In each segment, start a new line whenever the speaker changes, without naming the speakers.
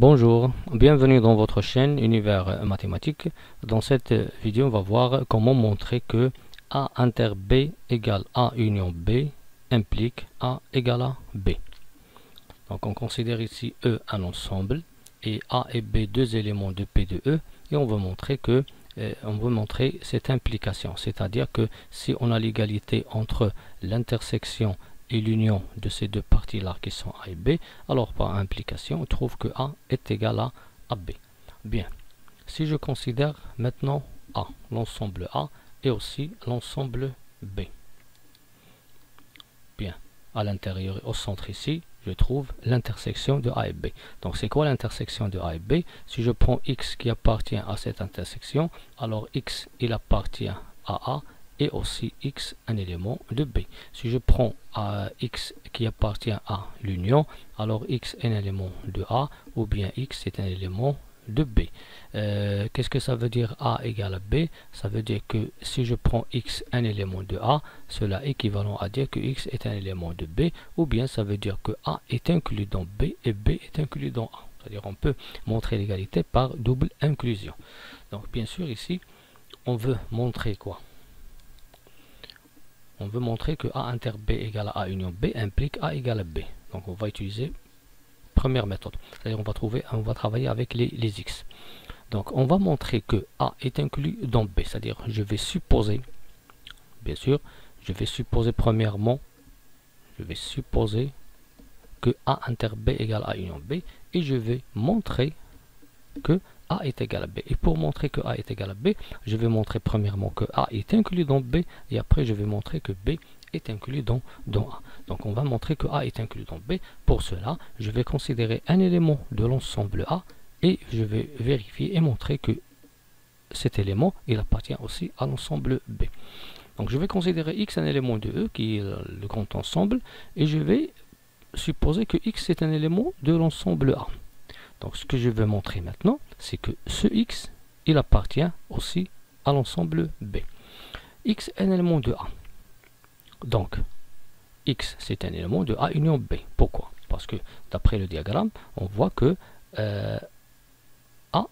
Bonjour, bienvenue dans votre chaîne Univers Mathématique. Dans cette vidéo, on va voir comment montrer que A inter B égale A union B implique A égale à B. Donc on considère ici E un ensemble et A et B deux éléments de P de E et on veut montrer que cette implication, c'est-à-dire que si on a l'égalité entre l'intersection et l'union de ces deux parties-là qui sont A et B, alors par implication, on trouve que A est égal à B. Bien, si je considère maintenant A, l'ensemble A, et aussi l'ensemble B. Bien, à l'intérieur, au centre ici, je trouve l'intersection de A et B. Donc c'est quoi l'intersection de A et B? Si je prends X qui appartient à cette intersection, alors X il appartient à A, et aussi X un élément de B. Si je prends X qui appartient à l'union, alors X est un élément de A, ou bien X est un élément de B. Qu'est-ce que ça veut dire A égale à B? Ça veut dire que si je prends X un élément de A, cela est équivalent à dire que X est un élément de B, ou bien ça veut dire que A est inclus dans B et B est inclus dans A. C'est-à-dire on peut montrer l'égalité par double inclusion. Donc bien sûr ici, on veut montrer quoi? On veut montrer que A inter B égale à A union B implique A égale à B. Donc on va utiliser première méthode. C'est-à-dire on va travailler avec les X. Donc on va montrer que A est inclus dans B. C'est-à-dire je vais supposer, bien sûr, je vais supposer premièrement, que A inter B égale A union B et je vais montrer que A est égal à B. Et pour montrer que A est égal à B, je vais montrer premièrement que A est inclus dans B et après je vais montrer que B est inclus dans A. Donc on va montrer que A est inclus dans B. Pour cela, je vais considérer un élément de l'ensemble A et je vais vérifier et montrer que cet élément il appartient aussi à l'ensemble B. Donc je vais considérer X un élément de E qui est le grand ensemble et je vais supposer que X est un élément de l'ensemble A. Donc ce que je vais montrer maintenant, c'est que ce X, il appartient aussi à l'ensemble B. X est un élément de A. Donc, X, c'est un élément de A union B. Pourquoi? Parce que d'après le diagramme, on voit que A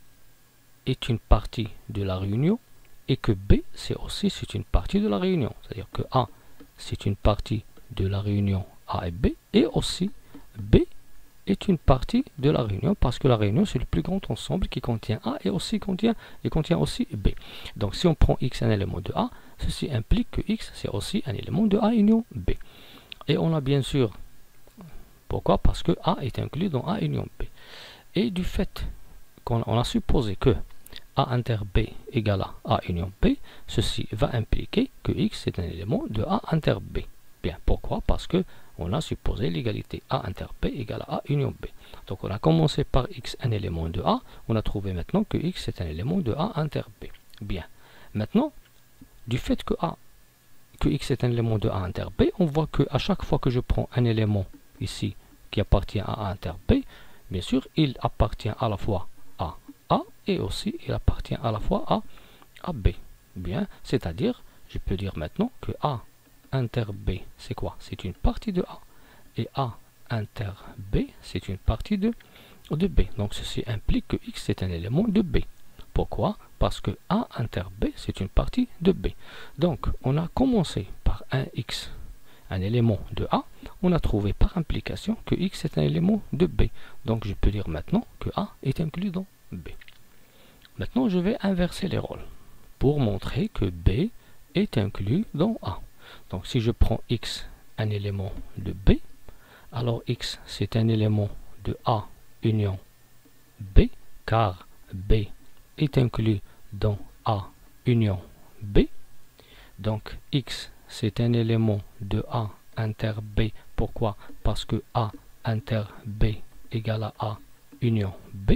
est une partie de la réunion et que B, c'est une partie de la réunion. C'est-à-dire que A, c'est une partie de la réunion A et B et aussi B est une partie de la réunion parce que la réunion c'est le plus grand ensemble qui contient A et contient aussi B. Donc si on prend X un élément de A, ceci implique que X c'est aussi un élément de A union B. Et on a bien sûr, pourquoi? Parce que A est inclus dans A union B. Et du fait qu'on a supposé que A inter B égale à A union B, ceci va impliquer que X est un élément de A inter B. Bien, pourquoi? Parce que on a supposé l'égalité A inter B égale à A union B. Donc on a commencé par X un élément de A, on a trouvé maintenant que X est un élément de A inter B. Bien, maintenant, du fait que X est un élément de A inter B, on voit que à chaque fois que je prends un élément ici qui appartient à A inter B, bien sûr, il appartient à la fois à A et aussi il appartient à la fois à B. Bien, c'est-à-dire, je peux dire maintenant que A inter B, c'est quoi? C'est une partie de A. Et A inter B, c'est une partie de B. Donc ceci implique que X est un élément de B. Pourquoi? Parce que A inter B, c'est une partie de B. Donc on a commencé par un X, un élément de A. On a trouvé par implication que X est un élément de B. Donc je peux dire maintenant que A est inclus dans B. Maintenant je vais inverser les rôles pour montrer que B est inclus dans A. Donc si je prends X un élément de B, alors X c'est un élément de A union B, car B est inclus dans A union B. Donc X c'est un élément de A inter B. Pourquoi? Parce que A inter B égale à A union B.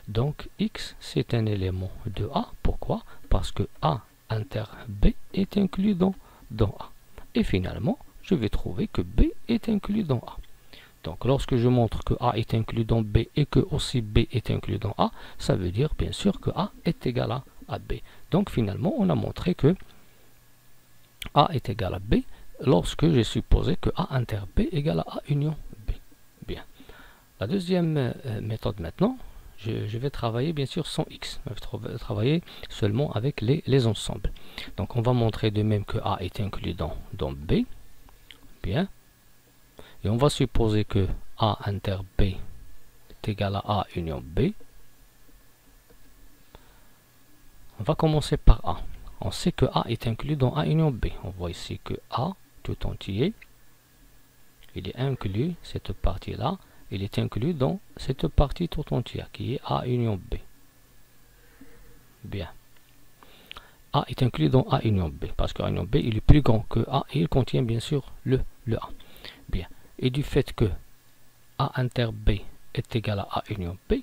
Donc X c'est un élément de A. Pourquoi? Parce que A inter B est inclus dans A. Et finalement, je vais trouver que B est inclus dans A. Donc lorsque je montre que A est inclus dans B et que aussi B est inclus dans A, ça veut dire bien sûr que A est égal à B. Donc finalement, on a montré que A est égal à B lorsque j'ai supposé que A inter B égale à A union B. Bien. La deuxième méthode maintenant, je vais travailler bien sûr sans x. Je vais travailler seulement avec les ensembles. Donc on va montrer de même que A est inclus dans B. Bien. Et on va supposer que A inter B est égal à A union B. On va commencer par A. On sait que A est inclus dans A union B. On voit ici que A tout entier, il est inclus, cette partie-là, il est inclus dans cette partie tout entière qui est A union B. Bien. A est inclus dans A union B parce que A union B il est plus grand que A et il contient bien sûr le A. Bien. Et du fait que A inter B est égal à A union B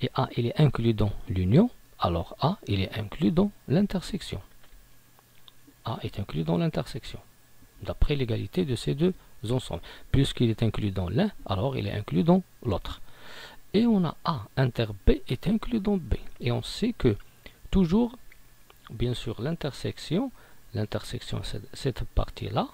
et A il est inclus dans l'union, alors A il est inclus dans l'intersection. A est inclus dans l'intersection d'après l'égalité de ces deux ensemble. Puisqu'il est inclus dans l'un, alors il est inclus dans l'autre. Et on a A inter B est inclus dans B. Et on sait que toujours, bien sûr, l'intersection, cette partie-là,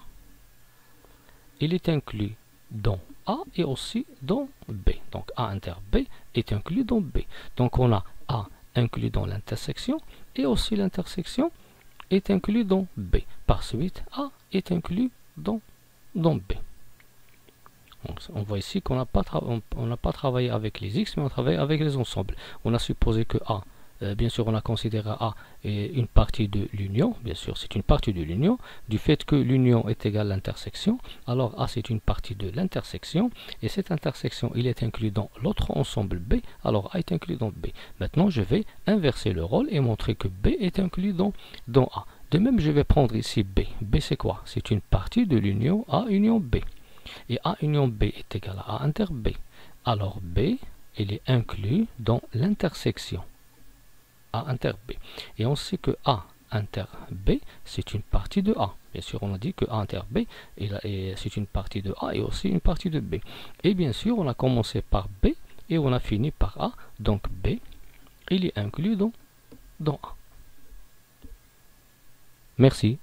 il est inclus dans A et aussi dans B. Donc A inter B est inclus dans B. Donc on a A inclus dans l'intersection et aussi l'intersection est inclus dans B. Par suite, A est inclus dans B. Donc, on voit ici qu'on n'a pas travaillé avec les x, mais on travaille avec les ensembles. On a supposé que A, bien sûr, on a considéré A une partie de l'union. Bien sûr, c'est une partie de l'union. Du fait que l'union est égale à l'intersection, alors A, c'est une partie de l'intersection. Et cette intersection, il est inclus dans l'autre ensemble B. Alors A est inclus dans B. Maintenant, je vais inverser le rôle et montrer que B est inclus dans A. De même, je vais prendre ici B. B, c'est quoi? C'est une partie de l'union A union B. Et A union B est égal à A inter B. Alors B, il est inclus dans l'intersection A inter B. Et on sait que A inter B, c'est une partie de A. Bien sûr, on a dit que A inter B, c'est une partie de A et aussi une partie de B. Et bien sûr, on a commencé par B et on a fini par A. Donc B, il est inclus dans A. Merci.